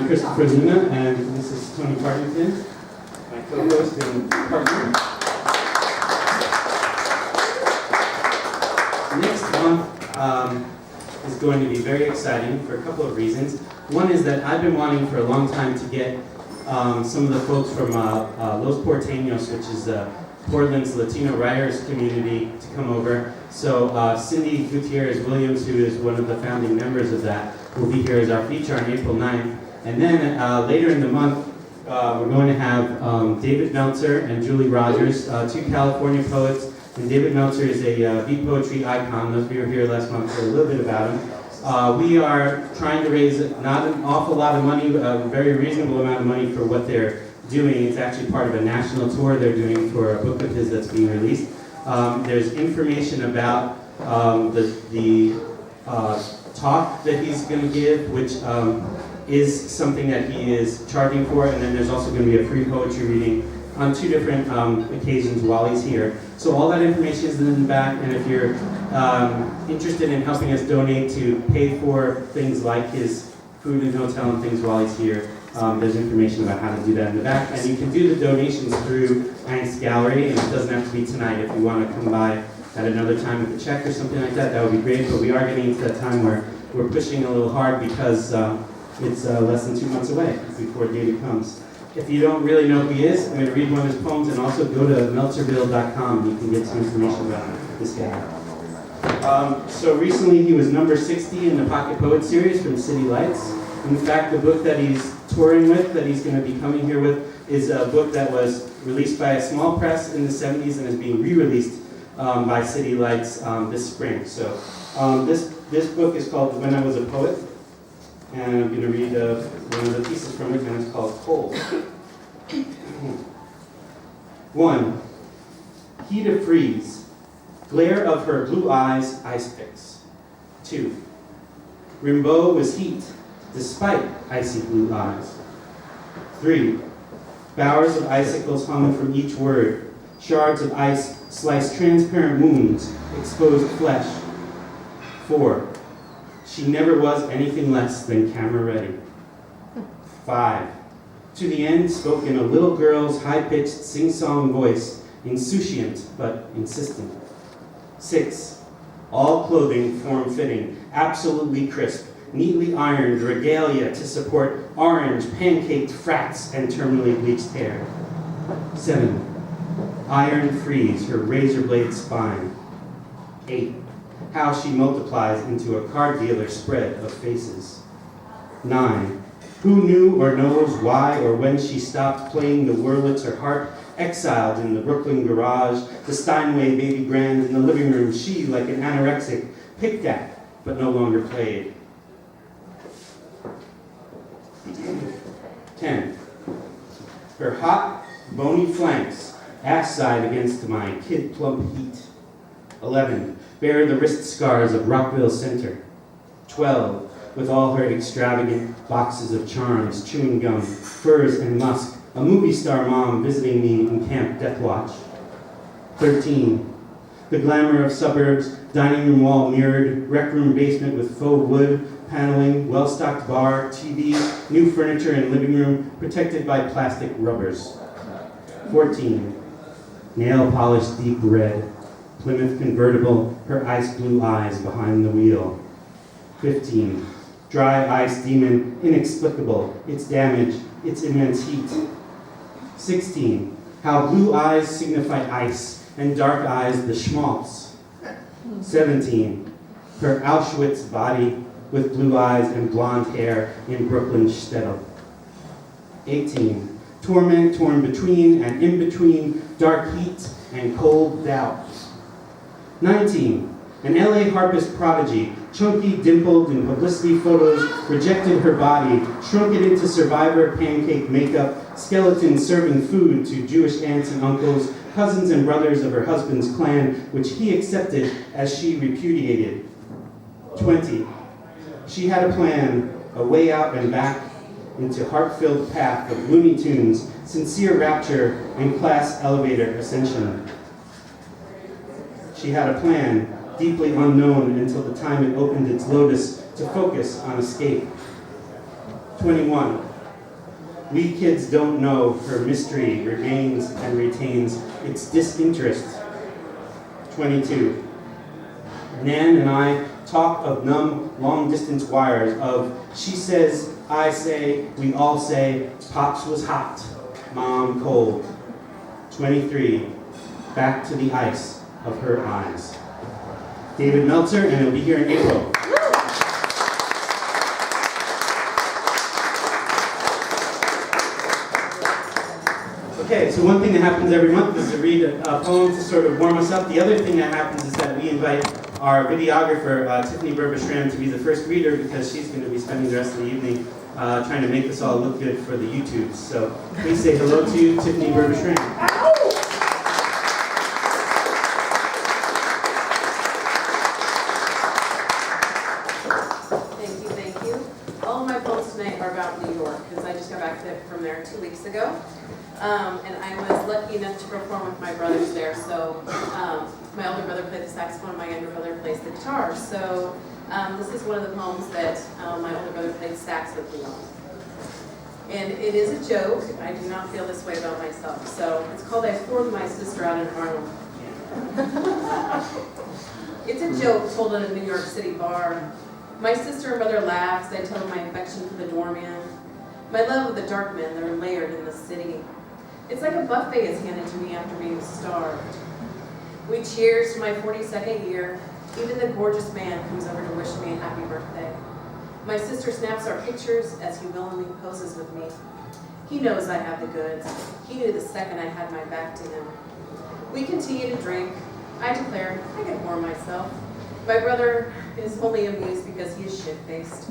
I'm christopherjluna, and this is Toni Partington, my co-host and partner. Next month is going to be very exciting for a couple of reasons. One is that I've been wanting for a long time to get some of the folks from Los Porteños, which is Portland's Latino writers community, to come over. So Cindy Gutierrez-Williams, who is one of the founding members of that, will be here as our feature on April 9th. And then later in the month, we're going to have David Meltzer and Julie Rogers, two California poets. And David Meltzer is a beat poetry icon. Those of you who were here last month heard a little bit about him. We are trying to raise not an awful lot of money, a very reasonable amount of money for what they're doing. It's actually part of a national tour they're doing for a book of his that's being released. There's information about the talk that he's going to give, which is something that he is charging for, and then there's also going to be a free poetry reading on two different occasions while he's here. So all that information is in the back, and if you're interested in helping us donate to pay for things like his food and hotel and things while he's here, there's information about how to do that in the back. And you can do the donations through Angst Gallery, and it doesn't have to be tonight. If you want to come by at another time with a check or something like that, that would be great. But we are getting into that time where we're pushing a little hard because it's less than 2 months away before David comes. If you don't really know who he is, I'm going to read one of his poems, and also go to meltzerville.com and you can get some information about this guy. So recently he was number 60 in the Pocket Poet series from City Lights. In fact, the book that he's touring with, that he's going to be coming here with, is a book that was released by a small press in the 70s and is being re-released by City Lights this spring. So this book is called When I Was a Poet, and I'm going to read one of the pieces from it, and it's called Cold. 1. Heat of freeze. Glare of her blue eyes, ice picks. 2. Rimbaud was heat, despite icy blue eyes. 3. Bowers of icicles hung from each word. Shards of ice sliced transparent wounds, exposed flesh. 4. She never was anything less than camera ready. 5. To the end spoke in a little girl's high-pitched sing-song voice, insouciant but insistent. 6. All clothing form-fitting, absolutely crisp, neatly ironed regalia to support orange, pancaked frats and terminally bleached hair. 7. Iron freeze her razor blade spine. 8. How she multiplies into a card dealer spread of faces. 9. Who knew or knows why or when she stopped playing the Wurlitzer harp, exiled in the Brooklyn garage, the Steinway baby grand in the living room she, like an anorexic, picked at, but no longer played. 10. Her hot, bony flanks, ass-side against my kid-plump heat. 11. Bear the wrist scars of Rockville Center. 12. With all her extravagant boxes of charms, chewing gum, furs, and musk, a movie star mom visiting me in Camp Death Watch. 13. The glamour of suburbs, dining room wall mirrored, rec room basement with faux wood, paneling, well-stocked bar, TV, new furniture in living room, protected by plastic rubbers. 14. Nail-polished deep red, Plymouth convertible, her ice blue eyes behind the wheel. 15. Dry ice demon, inexplicable, its damage, its immense heat. 16. How blue eyes signify ice, and dark eyes the schmaltz. 17. Her Auschwitz body, with blue eyes and blonde hair in Brooklyn shtetl. 18. Torment torn between and in between dark heat and cold doubt. 19. An LA harpist prodigy, chunky, dimpled in publicity photos, rejected her body, shrunk it into survivor pancake makeup, skeleton serving food to Jewish aunts and uncles, cousins and brothers of her husband's clan, which he accepted as she repudiated. 20. She had a plan, a way out and back into heart-filled path of Looney Tunes, sincere rapture, and class elevator ascension. She had a plan, deeply unknown until the time it opened its lotus to focus on escape. 21. We kids don't know her mystery remains and retains its disinterest. 22. Nan and I talk of numb, long-distance wires, of she says, I say, we all say, Pops was hot, Mom cold. 23. Back to the ice of her eyes. David Meltzer, and it'll be here in April. Okay, so one thing that happens every month is to read a poem to sort of warm us up. The other thing that happens is that we invite our videographer, Tiffany Berberstram, to be the first reader because she's going to be spending the rest of the evening trying to make this all look good for the YouTubes. So please say hello to Tiffany Berberstram. Thank you. All of my poems tonight are about New York because I just got back from there 2 weeks ago. And I was lucky enough to perform with my brothers there. So my older brother played the saxophone and my younger brother plays the guitar. So this is one of the poems that my older brother played sax with me on. And it is a joke. I do not feel this way about myself. So it's called I Poured My Sister Out in Harlem. It's a joke told at a New York City bar. My sister and brother laugh as I tell them my affection for the doorman. My love of the dark men that are layered in the city. It's like a buffet is handed to me after being starved. We cheers to my 42nd year. Even the gorgeous man comes over to wish me a happy birthday. My sister snaps our pictures as he willingly poses with me. He knows I have the goods. He knew the second I had my back to him. We continue to drink. I declare I can warm myself. My brother is only amused because he is shit-faced.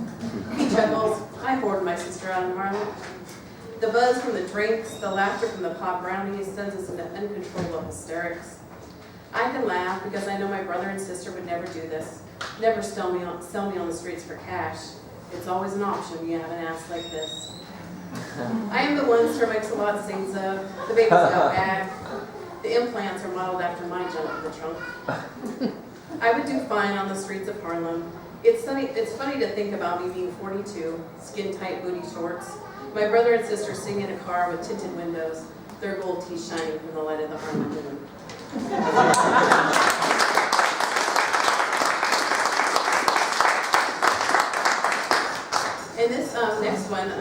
He chuckles. I poured my sister out in Harlem. The buzz from the drinks, the laughter from the pop brownies sends us into uncontrollable hysterics. I can laugh because I know my brother and sister would never do this, never sell me on the streets for cash. It's always an option when you have an ass like this. I am the one Sir Mix-a-Lot sings of. The baby's got back. The implants are modeled after my jump in the trunk. I would do fine on the streets of Harlem. It's funny to think about me being 42, skin-tight booty shorts. My brother and sister sing in a car with tinted windows, their gold teeth shining from the light of the Harlem moon. And this next one,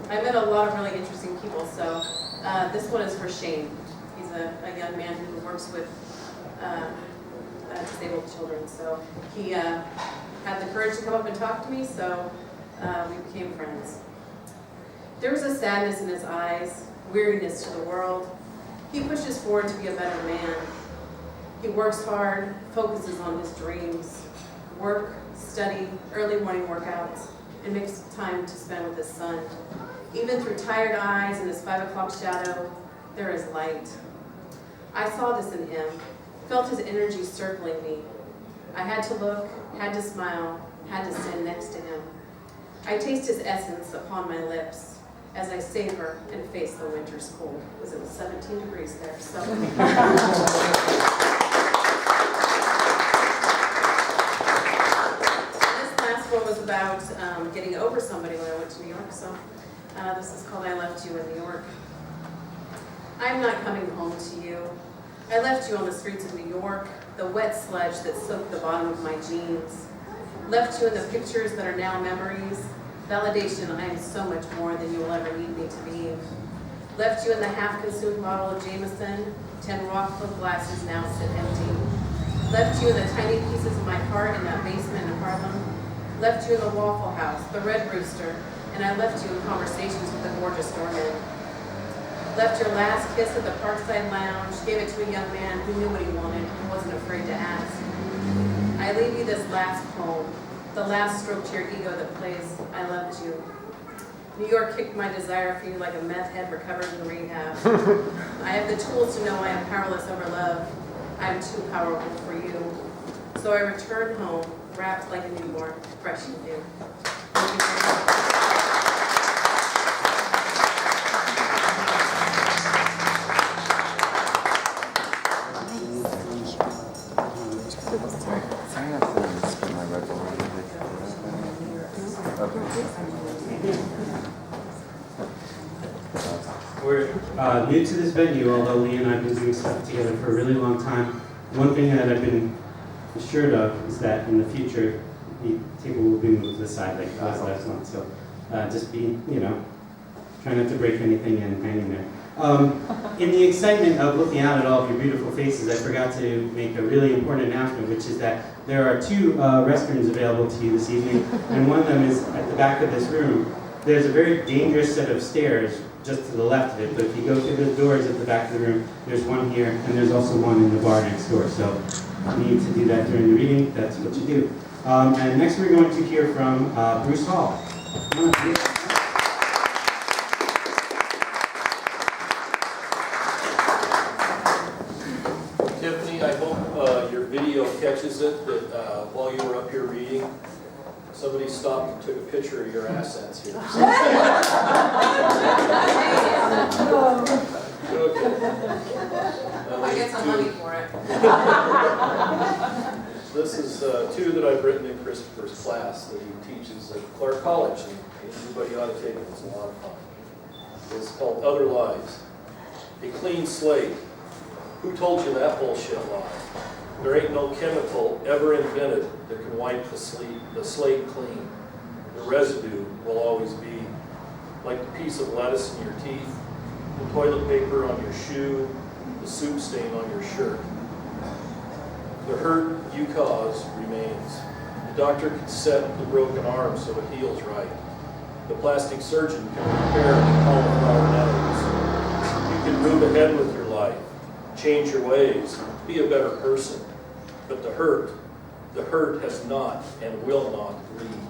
I met a lot of really interesting people, so this one is for Shane. He's a young man who works with disabled children, so he had the courage to come up and talk to me, so we became friends. There was a sadness in his eyes, weariness to the world. He pushes forward to be a better man. He works hard, focuses on his dreams, work, study, early morning workouts, and makes time to spend with his son. Even through tired eyes and his 5 o'clock shadow, there is light. I saw this in him, felt his energy circling me. I had to look, had to smile, had to stand next to him. I taste his essence upon my lips as I savor and face the winter's cold, because it was 17 degrees there. So. This last one was about getting over somebody when I went to New York. So this is called I Left You in New York. I'm not coming home to you. I left you on the streets of New York, the wet sludge that soaked the bottom of my jeans. Left you in the pictures that are now memories. Validation, I am so much more than you will ever need me to be. Left you in the half-consumed bottle of Jameson. 10 rock-filled glasses now sit empty. Left you in the tiny pieces of my heart in that basement in Harlem. Left you in the Waffle House, the Red Rooster, and I left you in conversations with the gorgeous doorman. Left your last kiss at the Parkside Lounge, gave it to a young man who knew what he wanted and wasn't afraid to ask. I leave you this last poem, the last stroke to your ego that plays, I loved you. New York kicked my desire for you like a meth head recovered in rehab. I have the tools to know I am powerless over love. I am too powerful for you. So I return home, wrapped like a newborn, fresh and new. Thank you very much. We're new to this venue, although Leah and I have been doing stuff together for a really long time. One thing that I've been assured of is that in the future, the table will be moved to the side like it was last month. So just be, try not to break anything and hang in there. In the excitement of looking out at all of your beautiful faces, I forgot to make a really important announcement, which is that there are two restrooms available to you this evening, and one of them is at the back of this room. There's a very dangerous set of stairs just to the left of it, but if you go through the doors at the back of the room, there's one here, and there's also one in the bar next door. So if you need to do that during the reading, that's what you do. And next we're going to hear from Bruce Hall. Come on, please. Tiffany, I hope your video catches it that while you were up here reading, somebody stopped and took a picture of your assets here. I get some money for it. This is two that I've written in Christopher's class that he teaches at Clark College, and everybody ought to take it. It's a lot of fun. It's called Other Lies. A clean slate. Who told you that bullshit lie? There ain't no chemical ever invented that can wipe the slate clean. The residue will always be like the piece of lettuce in your teeth, the toilet paper on your shoe, the soup stain on your shirt. The hurt you cause remains. The doctor can set the broken arm so it heals right. The plastic surgeon can repair the cauliflower nose. You can move ahead with your life, change your ways, be a better person. But the hurt has not and will not leave.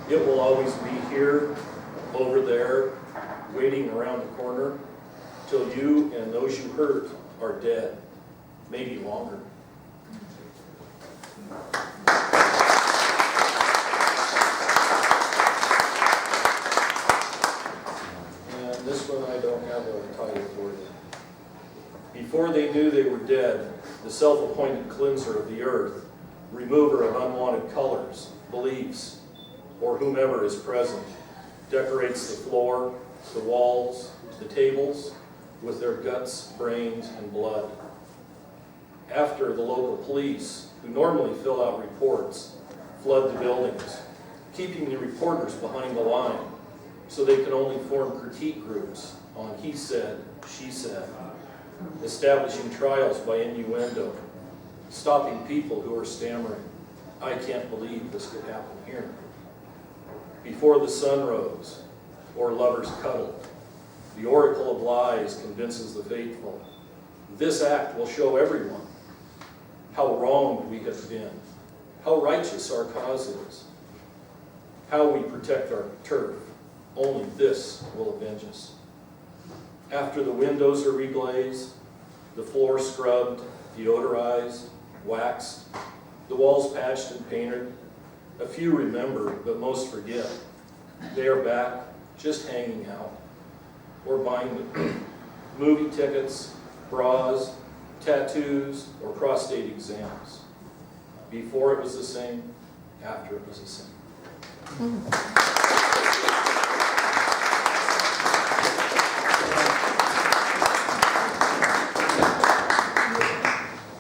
It will always be here, over there, waiting around the corner, till you and those you hurt are dead, maybe longer. And this one I don't have a title for it. Before they knew they were dead, the self-appointed cleanser of the earth, remover of unwanted colors, beliefs, or whomever is present, decorates the floor, the walls, the tables with their guts, brains, and blood. After the local police, who normally fill out reports, flood the buildings, keeping the reporters behind the line so they can only form critique groups on he said, she said, establishing trials by innuendo, stopping people who are stammering. I can't believe this could happen here. Before the sun rose, or lovers cuddled, the oracle of lies convinces the faithful. This act will show everyone how wronged we have been, how righteous our cause is, how we protect our turf. Only this will avenge us. After the windows are reglazed, the floor scrubbed, deodorized, waxed, the walls patched and painted, a few remember, but most forget. They are back, just hanging out, or buying movie tickets, bras, tattoos, or prostate exams. Before it was the same, after it was the same.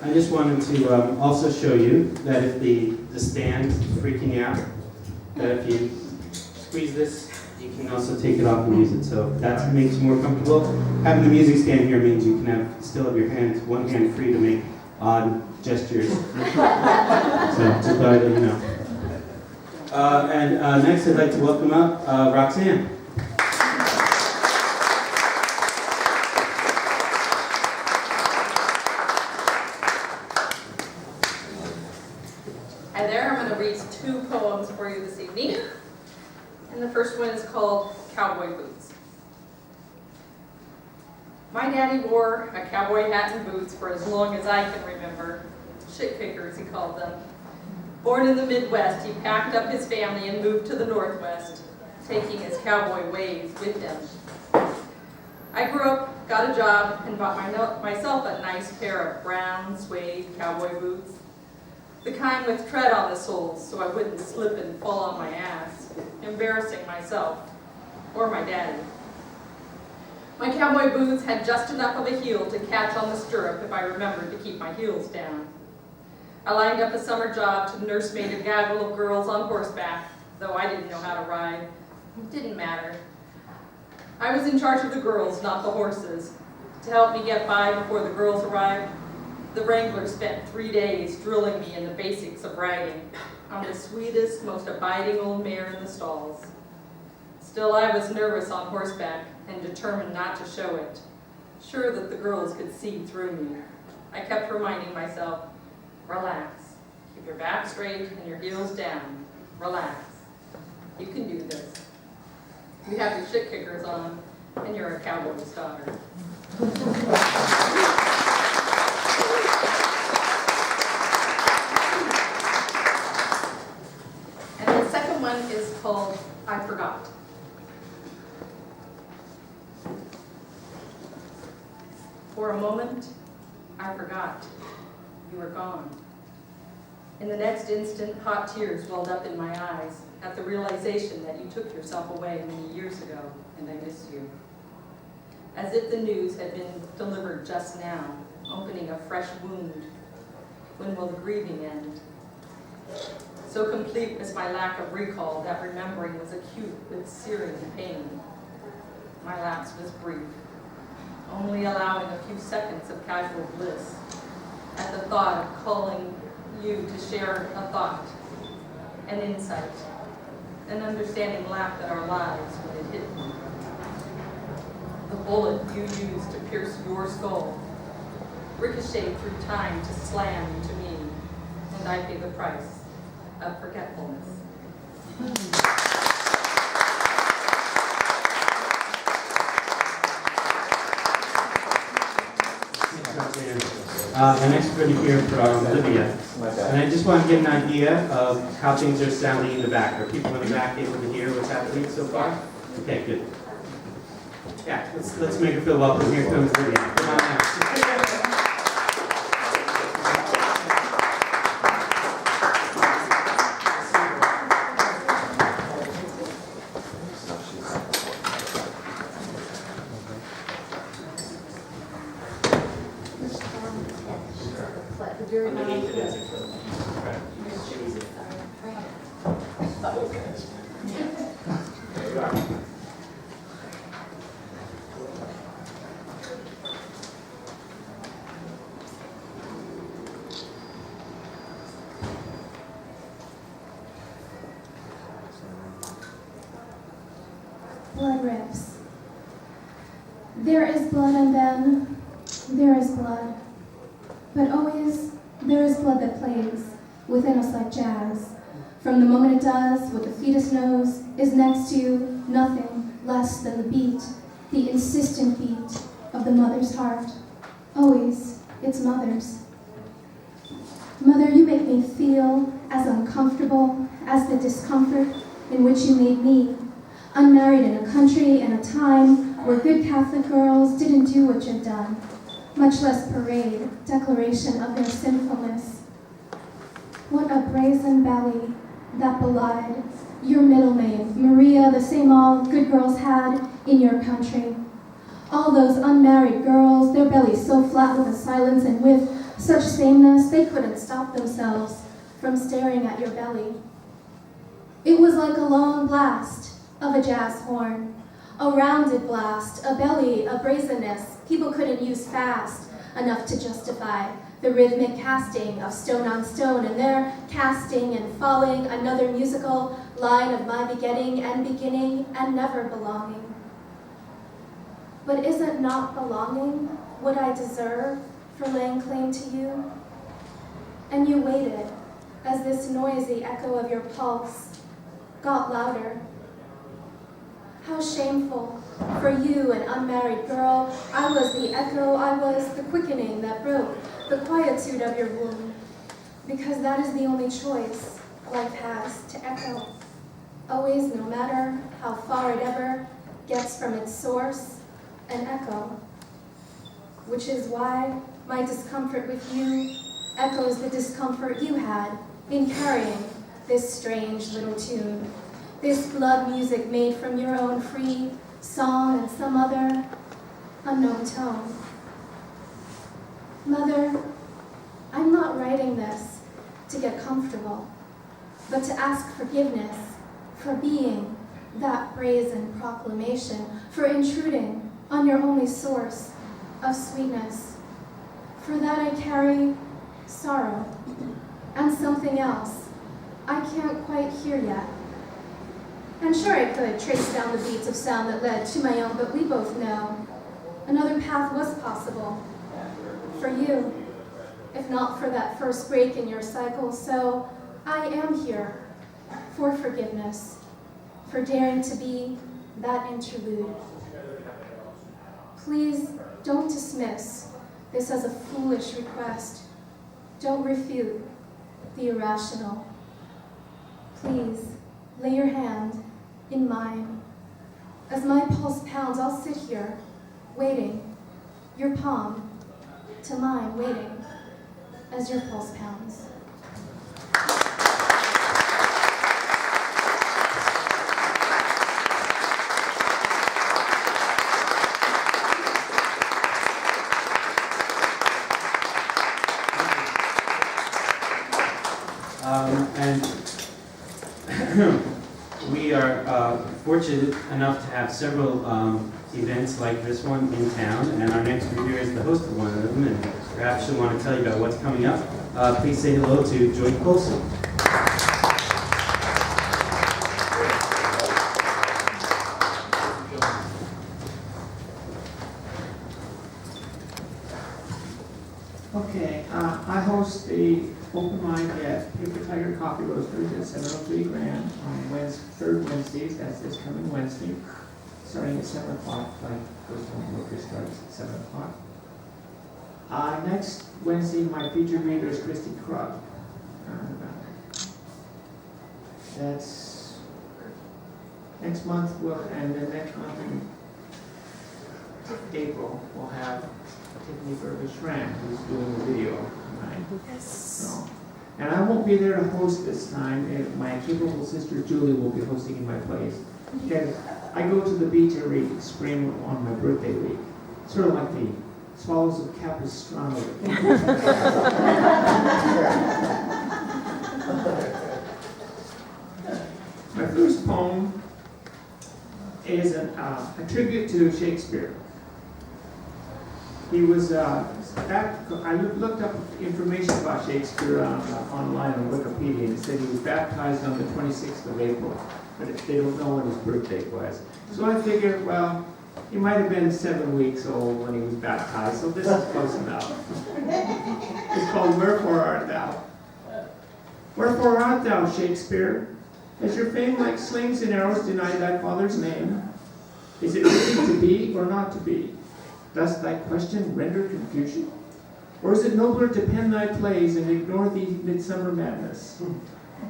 I just wanted to also show you that if the stand is freaking out, that if you squeeze this, you can also take it off and use it. So that makes you more comfortable. Having the music stand here means you can still have your hands, one hand free to make odd gestures. So just thought I'd let you know. And next I'd like to welcome up Roxanne. Hi there, I'm going to read 2 poems for you this evening. And the first one is called Cowboy Boots. My daddy wore a cowboy hat and boots for as long as I can remember. Shit kickers, he called them. Born in the Midwest, he packed up his family and moved to the Northwest, taking his cowboy ways with him. I grew up, got a job, and bought myself a nice pair of brown suede cowboy boots. The kind with tread on the soles so I wouldn't slip and fall on my ass, embarrassing myself or my daddy. My cowboy boots had just enough of a heel to catch on the stirrup if I remembered to keep my heels down. I lined up a summer job to nursemaid a gaggle of girls on horseback, though I didn't know how to ride. It didn't matter. I was in charge of the girls, not the horses. To help me get by before the girls arrived, the wrangler spent 3 days drilling me in the basics of riding on the sweetest, most abiding old mare in the stalls. Still, I was nervous on horseback and determined not to show it, sure that the girls could see through me. I kept reminding myself, relax, keep your back straight and your heels down, relax. You can do this. You have your shit kickers on, and you're a cowboy's daughter. And the second one is called I Forgot. For a moment, I forgot. You were gone. In the next instant, hot tears welled up in my eyes at the realization that you took yourself away many years ago, and I miss you. As if the news had been delivered just now, opening a fresh wound. When will the grieving end? So complete was my lack of recall that remembering was acute with searing pain. My lapse was brief, only allowing a few seconds of casual bliss at the thought of calling you to share a thought, an insight, an understanding laughed at our lives when it hit me. The bullet you used to pierce your skull ricocheted through time to slam into me, and I paid the price of forgetfulness. The next we're going to hear from Olivia. And I just want to get an idea of how things are sounding in the back. Are people in the back able to hear what's happening so far? Okay, good. Yeah, let's make her feel welcome. Here comes Olivia. Come on out. Blood rips. There is blood and then there is blood. But always there is blood that plays within us like jazz. From the moment it does, what the fetus knows is next to nothing less than the beat, the insistent beat of the mother's heart. Always its mother's. Mother, you make me feel as uncomfortable as the discomfort in which you made me. Unmarried in a country and a time where good Catholic girls didn't do what you'd done, much less parade, declaration of their sinfulness. What a brazen belly that belied your middle name, Maria, the same all good girls had in your country. All those unmarried girls, their bellies so flat with a silence and with such sameness, they couldn't stop themselves from staring at your belly. It was like a long blast of a jazz horn, a rounded blast, a belly, a brazenness people couldn't use fast enough to justify the rhythmic casting of stone on stone, and their casting and falling another musical line of my begetting and beginning and never belonging. But isn't not belonging what I deserve for laying claim to you? And you waited as this noisy echo of your pulse got louder. How shameful for you, an unmarried girl. I was the echo, I was the quickening that broke the quietude of your womb. Because that is the only choice life has, to echo. Always, no matter how far it ever gets from its source, an echo. Which is why my discomfort with you echoes the discomfort you had in carrying this strange little tune. This blood music made from your own free song and some other unknown tone. Mother, I'm not writing this to get comfortable, but to ask forgiveness for being that brazen proclamation, for intruding on your only source of sweetness. For that I carry sorrow and something else I can't quite hear yet. I'm sure I could trace down the beats of sound that led to my own, but we both know another path was possible for you, if not for that first break in your cycle. So I am here for forgiveness, for daring to be that interlude. Please don't dismiss this as a foolish request. Don't refute the irrational. Please lay your hand in mine. As my pulse pounds, I'll sit here waiting, your palm to mine, waiting as your pulse pounds. And we are fortunate enough to have several events like this one in town, and our next reader is the host of one of them, and perhaps she'll want to tell you about what's coming up. Please say hello to Joy Colson. Okay, I host the open mic at Paper Tiger Coffee Roasters at 703 Grand on third Wednesdays. That's this coming Wednesday, starting at 7 o'clock. Like first one worker starts at 7 o'clock. Next Wednesday, my featured reader is Christy Krug. That's next month. And then next month in April, we'll have Tiffany Burgess-Schramm, who's doing the video tonight. Yes. So, and I won't be there to host this time. My capable sister Julie will be hosting in my place. Because I go to the beach every spring on my birthday week. Sort of like the swallows of Capistrano. My first poem is a tribute to Shakespeare. He was, I looked up information about Shakespeare online on Wikipedia, and it said he was baptized on the 26th of April, but they don't know when his birthday was. So I figured, well, he might have been 7 weeks old when he was baptized, so this is close enough. It's called Wherefore Art Thou? Wherefore art thou, Shakespeare? Has your fame like slings and arrows denied thy father's name? Is it fitting to be or not to be? Does thy question render confusion? Or is it nobler to pen thy plays and ignore the midsummer madness?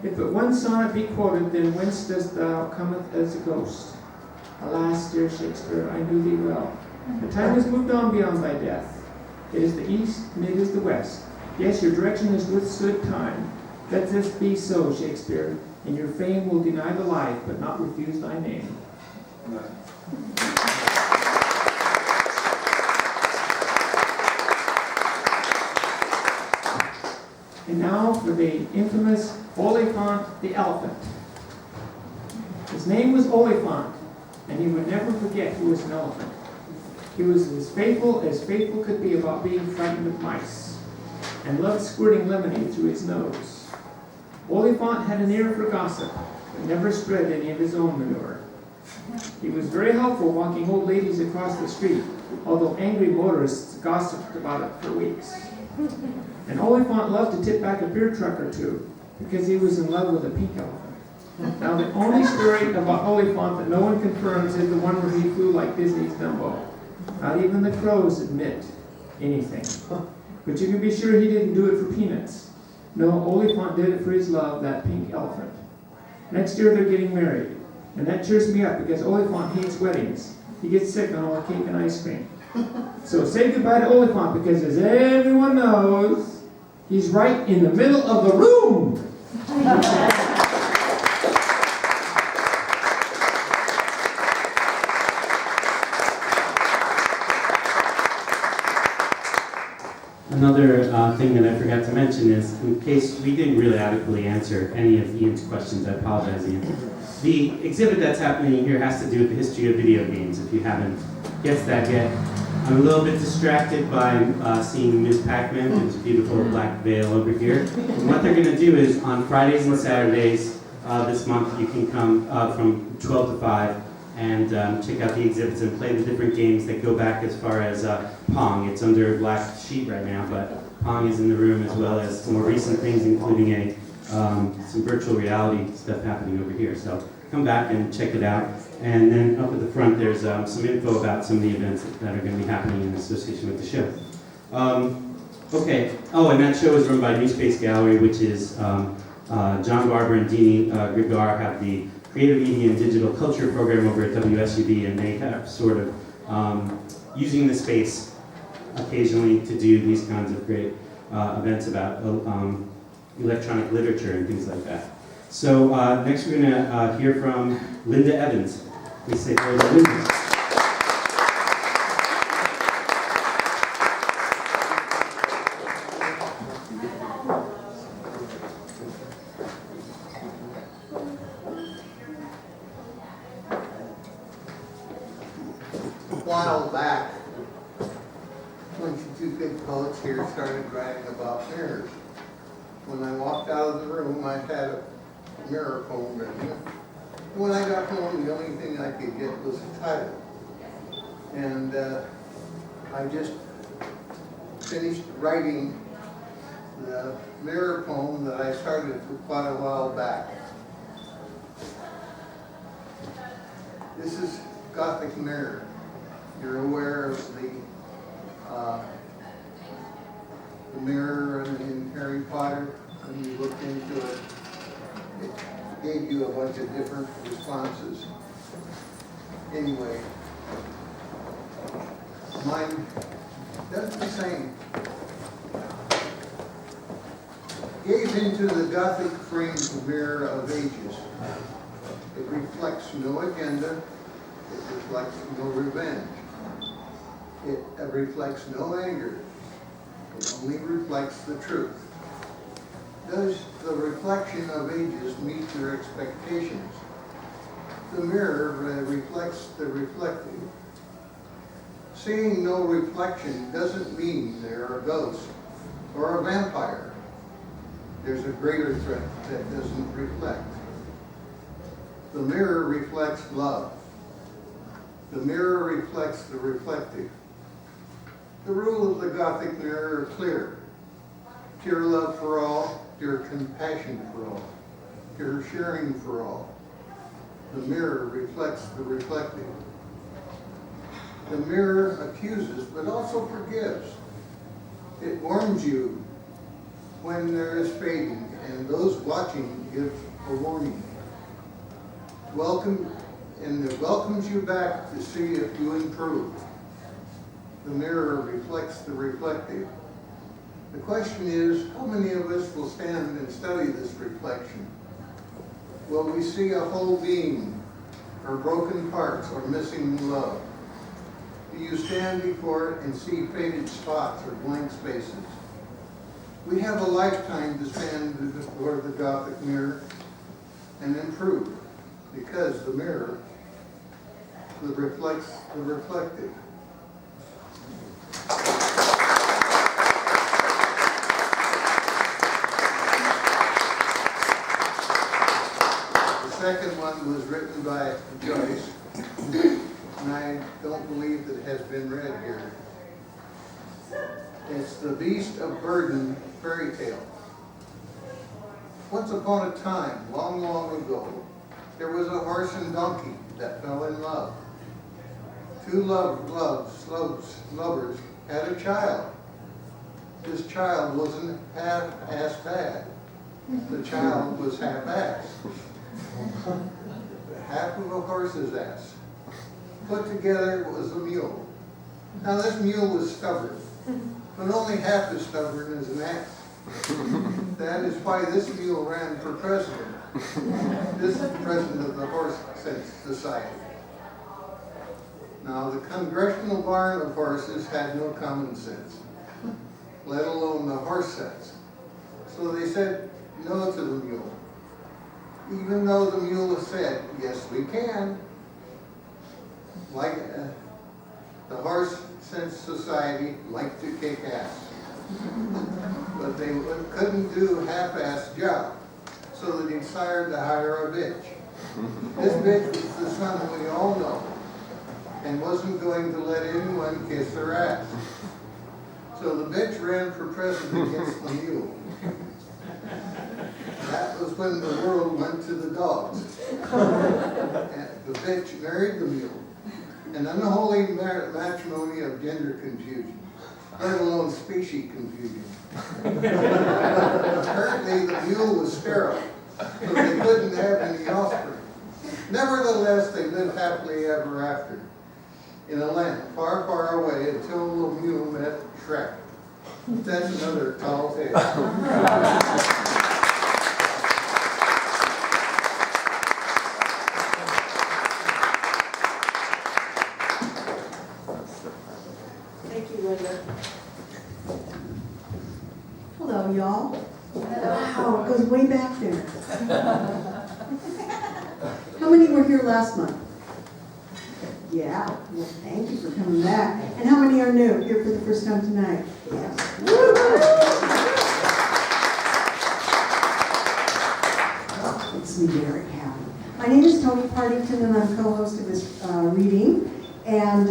If but one sonnet be quoted, then whence dost thou cometh as a ghost? Alas, dear Shakespeare, I knew thee well. The time has moved on beyond thy death. It is the east, and it is the west. Yes, your direction has withstood time. Let this be so, Shakespeare, and your fame will deny the life, but not refuse thy name. And now for the infamous Oliphant the elephant. His name was Oliphant, and he would never forget he was an elephant. He was as faithful could be about being frightened of mice, and loved squirting lemonade through his nose. Oliphant had an ear for gossip, but never spread any of his own manure. He was very helpful walking old ladies across the street, although angry motorists gossiped about it for weeks. And Oliphant loved to tip back a beer truck or two, because he was in love with a pink elephant. Now the only story about Oliphant that no one confirms is the one where he flew like Disney's Dumbo. Not even the crows admit anything. But you can be sure he didn't do it for peanuts. No, Oliphant did it for his love, that pink elephant. Next year they're getting married. And that cheers me up because Oliphant hates weddings. He gets sick on all the cake and ice cream. So say goodbye to Oliphant because as everyone knows, he's right in the middle of the room. Another thing that I forgot to mention is, in case we didn't really adequately answer any of Ian's questions, I apologize, Ian. The exhibit that's happening here has to do with the history of video games, if you haven't guessed that yet. I'm a little bit distracted by seeing Ms. Pac-Man and this beautiful black veil over here. And what they're going to do is, on Fridays and Saturdays this month, you can come from 12 to 5 and check out the exhibits and play the different games that go back as far as Pong. It's under a black sheet right now, but Pong is in the room, as well as some more recent things, including some virtual reality stuff happening over here. So come back and check it out. And then up at the front, there's some info about some of the events that are going to be happening in association with the show. Okay. Oh, and that show is run by Angst Gallery, which is John Barber and Deanie Grigar have the Creative Media and Digital Culture program over at WSUB, and they have sort of using the space occasionally to do these kinds of great events about electronic literature and things like that. So next we're going to hear from Linda Evans. Please say hello to Linda. A while back, when two big poets here started writing about mirrors. When I walked out of the room, I had a mirror poem written. When I got home, the only thing I could get was a title. And I just finished writing the mirror poem that I started for quite a while back. This is Gothic Mirror. You're aware of the mirror in Harry Potter. When you looked into it, it gave you a bunch of different responses. Anyway, mine does the same. Gaze into the Gothic framed mirror of ages. It reflects no agenda. It reflects no revenge. It reflects no anger. It only reflects the truth. Does the reflection of ages meet your expectations? The mirror reflects the reflected. Seeing no reflection doesn't mean there are ghosts or a vampire. There's a greater threat that doesn't reflect. The mirror reflects love. The mirror reflects the reflective. The rules of the Gothic mirror are clear. Pure love for all, pure compassion for all, pure sharing for all. The mirror reflects the reflective. The mirror accuses, but also forgives. It warns you when there is fading, and those watching give a warning. It welcomes you back to see if you improve. The mirror reflects the reflective. The question is, how many of us will stand and study this reflection? Will we see a whole being, or broken parts, or missing love? Do you stand before it and see faded spots or blank spaces? We have a lifetime to stand before the Gothic mirror and improve, because the mirror reflects the reflective. The second one was written by Joyce, and I don't believe that it has been read here. It's the Beast of Burden fairy tale. Once upon a time, long, long ago, there was a horse and donkey that fell in love. Two lovers had a child. This child wasn't half-ass bad. The child was half-ass. Half of a horse's ass. Put together was a mule. Now this mule was stubborn, but only half as stubborn as an ass. That is why this mule ran for president. This is president of the Horse Sense Society. Now the congressional barn of horses had no common sense. let alone the horse sense. So they said no to the mule. Even though the mule said, yes, we can. Like the horse sense society liked to kick ass. But they couldn't do a half-assed job. So they decided to hire a bitch. This bitch was the son we all know and wasn't going to let anyone kiss her ass. So the bitch ran for president against the mule. That was when the world went to the dogs. And the bitch married the mule. An unholy matrimony of gender confusion, let alone species confusion. Apparently the mule was sterile, so they couldn't have any offspring. Nevertheless, they lived happily ever after in a land far, far away until the mule met Shrek. That's another tall tale. Hello, y'all. Wow, it goes way back there. How many were here last month? Yeah, well, thank you for coming back. And how many are new, here for the first time tonight? Yes. Oh, makes me very happy. My name is Toni Partington, and I'm co-host of this reading. And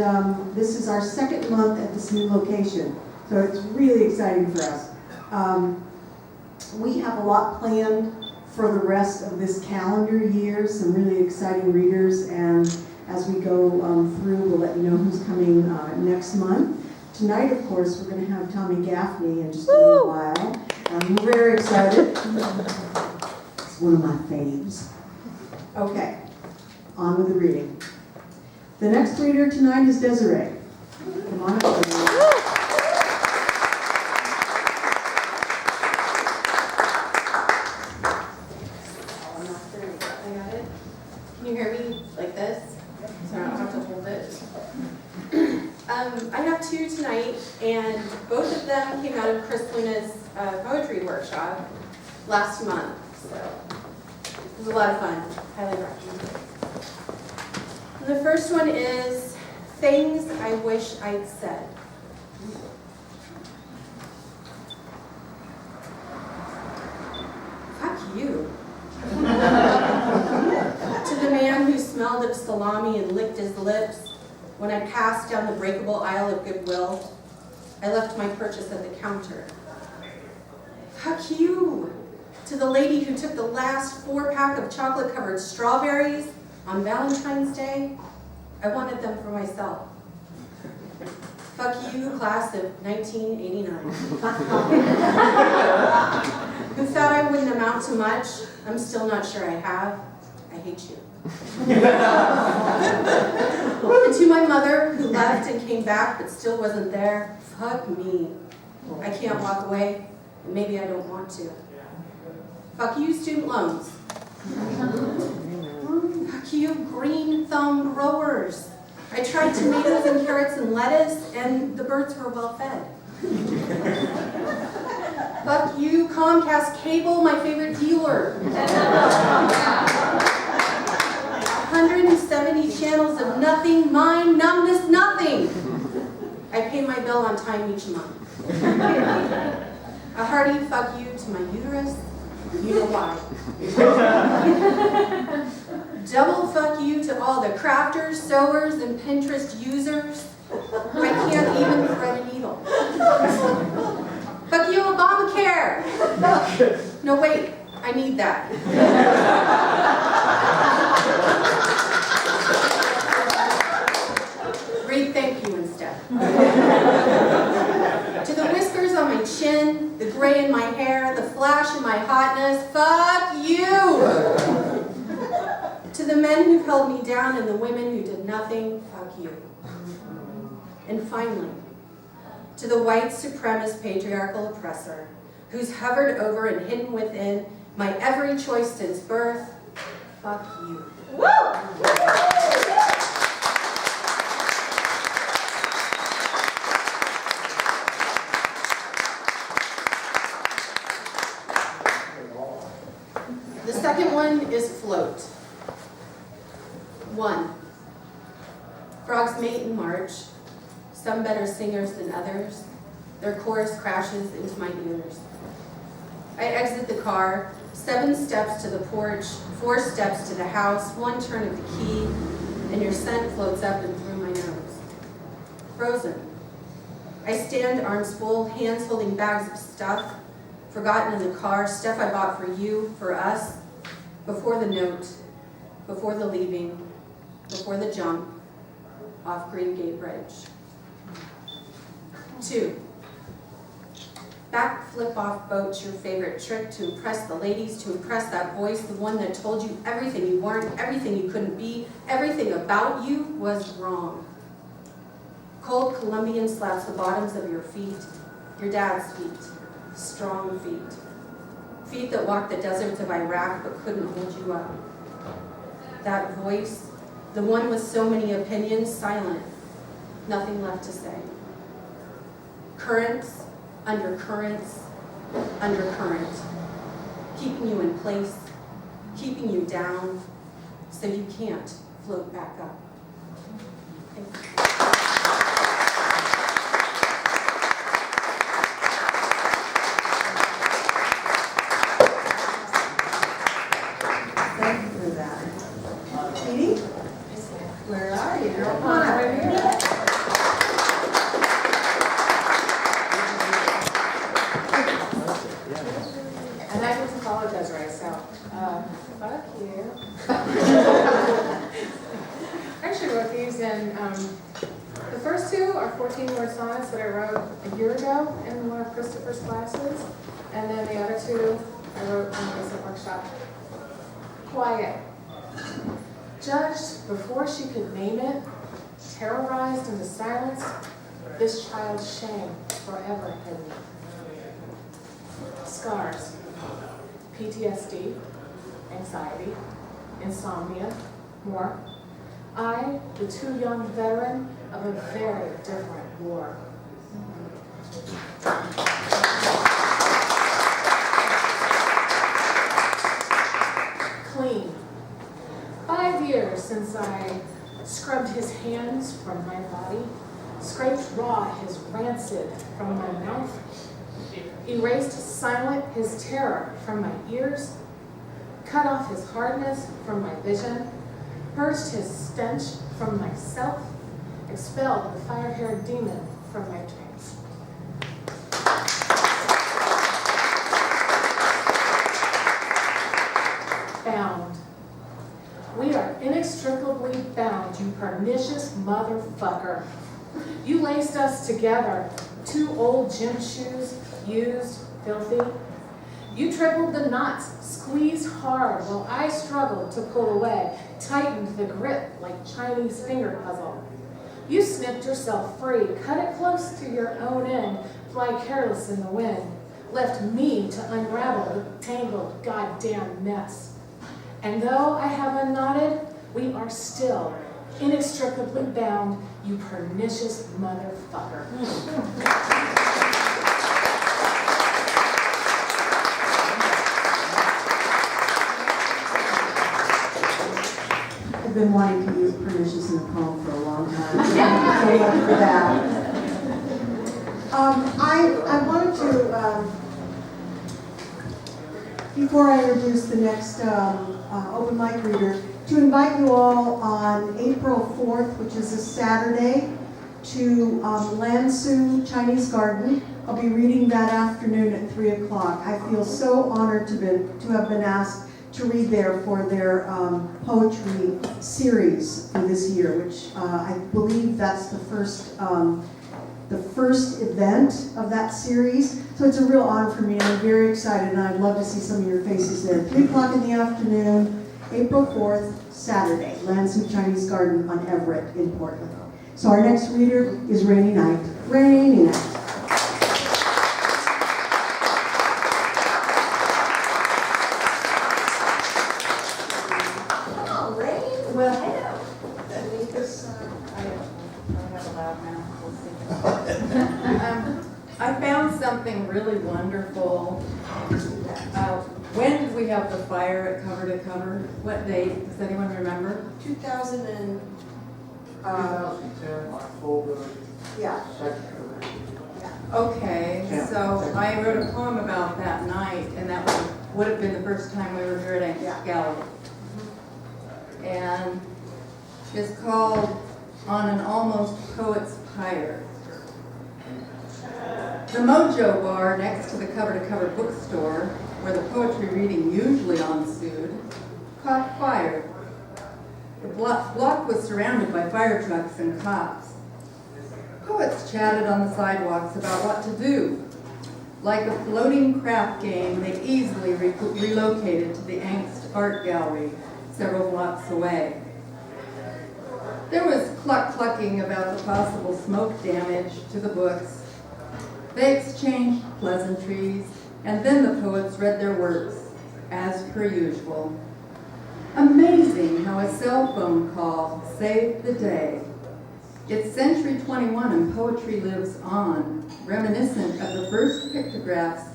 this is our second month at this new location. So it's really exciting for us. We have a lot planned for the rest of this calendar year, some really exciting readers, and as we go through, we'll let you know who's coming next month. Tonight, of course, we're going to have Tommy Gaffney in just a little while. I'm very excited. It's one of my faves. Okay, on with the reading. The next reader tonight is Desiree. Come on up, Desiree. Can you hear me like this? So I don't have to hold it. I have two tonight, and both of them came out of Chris Luna's poetry workshop last month. So it was a lot of fun. Highly recommend it. And the first one is Things I Wish I'd Said. Fuck you. To the man who smelled of salami and licked his lips when I passed down the breakable aisle of Goodwill, I left my purchase at the counter. Fuck you. To the lady who took the last 4-pack of chocolate-covered strawberries on Valentine's Day, I wanted them for myself. Fuck you, class of 1989. Who thought I wouldn't amount to much? I'm still not sure I have. I hate you. And to my mother, who left and came back but still wasn't there, fuck me. I can't walk away, and maybe I don't want to. Fuck you, student loans. Fuck you, green thumb growers. I tried tomatoes and carrots and lettuce, and the birds were well fed. Fuck you, Comcast Cable, my favorite dealer. 170 channels of nothing, mine, numbness, nothing. I pay my bill on time each month. A hearty fuck you to my uterus. You know why. Double fuck you to all the crafters, sewers, and Pinterest users. I can't even thread a needle. Fuck you, Obamacare. No, wait, I need that. Great, thank you instead. To the whiskers on my chin, the gray in my hair, the flash in my hotness, fuck you! To the men who've held me down and the women who did nothing, fuck you. And finally, to the white supremacist patriarchal oppressor who's hovered over and hidden within my every choice since birth, fuck you. Woo! Frogs mate and march, some better singers than others. Their chorus crashes into my ears. I exit the car, 7 steps to the porch, 4 steps to the house, 1 turn of the key, and your scent floats up and through my nose. Frozen. I stand arms full, hands holding bags of stuff, forgotten in the car, stuff I bought for you, for us, before the note, before the leaving, before the jump, off Green Gate Bridge. 2. Back flip-off boat's your favorite trick to impress the ladies, to impress that voice, the one that told you everything you weren't, everything you couldn't be, everything about you was wrong. Cold Colombian slaps the bottoms of your feet, your dad's feet, strong feet. Feet that walked the deserts of Iraq but couldn't hold you up. That voice, the one with so many opinions, silent, nothing left to say. Currents, undercurrents, undercurrent, keeping you in place, keeping you down, so you can't float back up. Thank you. Thank you for that. Katie? Where are you? You're on right here. And I just apologize, right? So, fuck you. I actually wrote these in, the first 2 are 14-word sonnets that I wrote a year ago in one of Christopher's classes. And then the other 2 I wrote in the basic workshop. Quiet. Judged before she could name it, terrorized into silence, this child's shame forever hidden. Scars, PTSD, anxiety, insomnia, more. I, the too young veteran of a very different war. Clean. 5 years since I scrubbed his hands from my body, scraped raw his rancid from my mouth, erased silent his terror from my ears, cut off his hardness from my vision, purged his stench from myself, expelled the fire-haired demon from my dreams. Bound. We are inextricably bound, you pernicious motherfucker. You laced us together, 2 old gym shoes, used, filthy. You tripled the knots, squeezed hard while I struggled to pull away, tightened the grip like Chinese finger puzzle. You snipped yourself free, cut it close to your own end, fly careless in the wind, left me to unravel the tangled goddamn mess. And though I have unknotted, we are still inextricably bound, you pernicious motherfucker. I've been wanting to use pernicious in a poem for a long time. So much for that. I wanted to, before I introduce the next open mic reader, to invite you all on April 4th, which is a Saturday, to Lansu Chinese Garden. I'll be reading that afternoon at 3 o'clock. I feel so honored to have been asked to read there for their poetry series for this year, which I believe that's the first event of that series. So it's a real honor for me, and I'm very excited, and I'd love to see some of your faces there. 3 o'clock in the afternoon, April 4th, Saturday, Lansu Chinese Garden on Everett in Portland. So our next reader is Rainy Night. Rainy Night. Well, hello. I don't have a loud mouth. We'll see. I found something really wonderful. When did we have the fire at Cover to Cover? What date? Does anyone remember? 2000 and Yeah. Okay, so I wrote a poem about that night, and that would have been the first time we were here at Angst Gallery. And it's called On an Almost Poet's Pyre. The Mojo Bar next to the cover-to-cover bookstore, where the poetry reading usually ensued, caught fire. The block was surrounded by fire trucks and cops. Poets chatted on the sidewalks about what to do. Like a floating craft game, they easily relocated to the Angst Art Gallery, several blocks away. There was clucking about the possible smoke damage to the books. They exchanged pleasantries, and then the poets read their works, as per usual. Amazing how a cell phone call saved the day. It's Century 21 and poetry lives on, reminiscent of the first pictographs,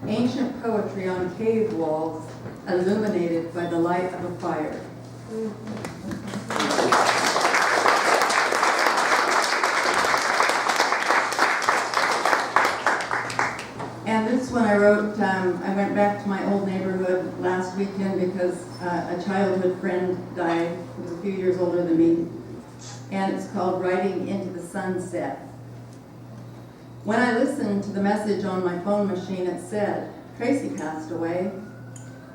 ancient poetry on cave walls, illuminated by the light of a fire. And this one I wrote, I went back to my old neighborhood last weekend because a childhood friend died, who was a few years older than me. And it's called Riding into the Sunset. When I listened to the message on my phone machine, it said, Tracy passed away.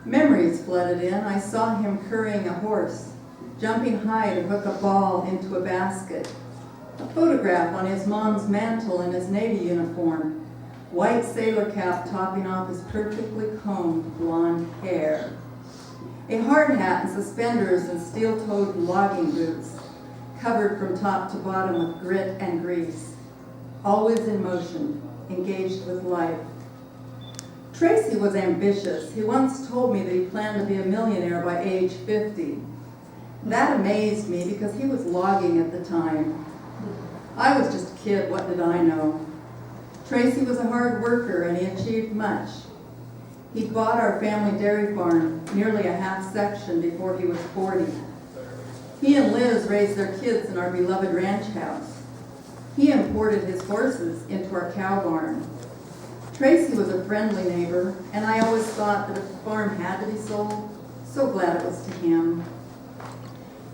Memories flooded in. I saw him currying a horse, jumping high to hook a ball into a basket. A photograph on his mom's mantle in his Navy uniform, white sailor cap topping off his perfectly combed blonde hair. A hard hat and suspenders and steel-toed logging boots, covered from top to bottom with grit and grease, always in motion, engaged with life. Tracy was ambitious. He once told me that he planned to be a millionaire by age 50. That amazed me because he was logging at the time. I was just a kid, what did I know? Tracy was a hard worker and he achieved much. He bought our family dairy farm, nearly a half section before he was 40. He and Liz raised their kids in our beloved ranch house. He imported his horses into our cow barn. Tracy was a friendly neighbor, and I always thought that if the farm had to be sold, so glad it was to him.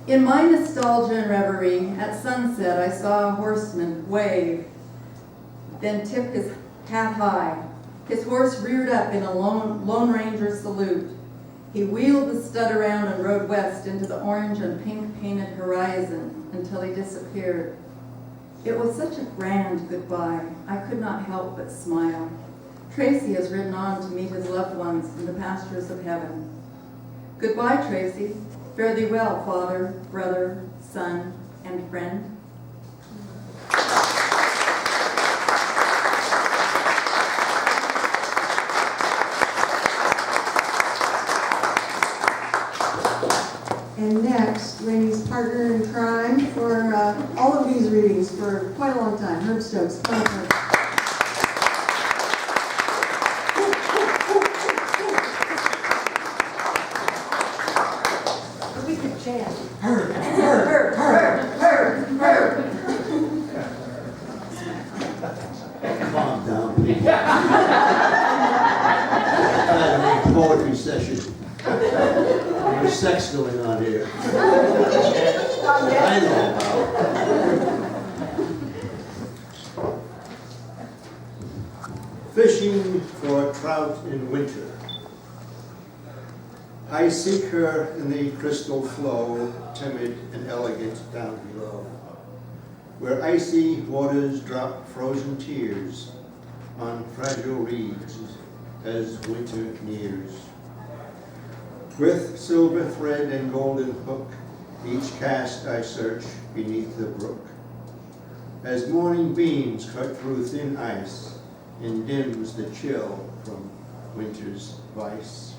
In my nostalgia and reverie, at sunset I saw a horseman wave, then tip his hat high. His horse reared up in a Lone Ranger salute. He wheeled the stud around and rode west into the orange and pink painted horizon until he disappeared. It was such a grand goodbye, I could not help but smile. Tracy has ridden on to meet his loved ones in the pastures of heaven. Goodbye, Tracy. Fare thee well, father, brother, son, and friend. And next, Lainey's partner in crime for all of these readings for quite a long time, Herb Stokes. Come on, Herb. We could chant. Herb, Herb, Herb, Herb, Herb, Herb. Calm down, please. Trying to make a poetry session. There's sex going on here. I know about. Fishing for trout in winter. I seek her in the crystal flow, timid and elegant down below, where icy waters drop frozen tears on fragile reeds as winter nears. With silver thread and golden hook, each cast I search beneath the brook. As morning beams cut through thin ice, and dims the chill from winter's vice.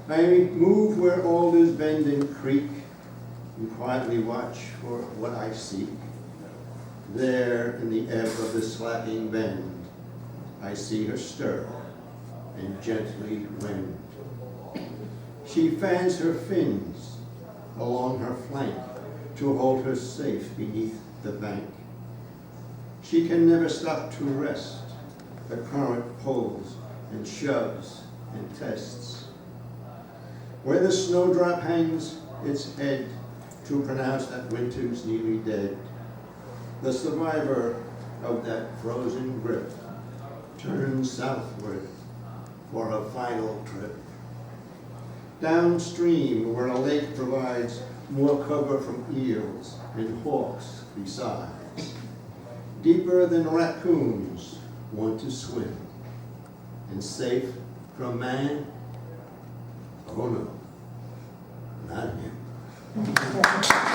I move where alders bend and creak, and quietly watch for what I seek. There, in the ebb of the slacking bend, I see her stir and gently wend. She fans her fins along her flank, to hold her safe beneath the bank. She can never stop to rest. The current pulls and shoves and tests. Where the snowdrop hangs its head to pronounce that winter's nearly dead, the survivor of that frozen grip turns southward for a final trip. Downstream, where a lake provides more cover from eels and hawks besides. Deeper than raccoons want to swim. And safe from man? Oh no, not him.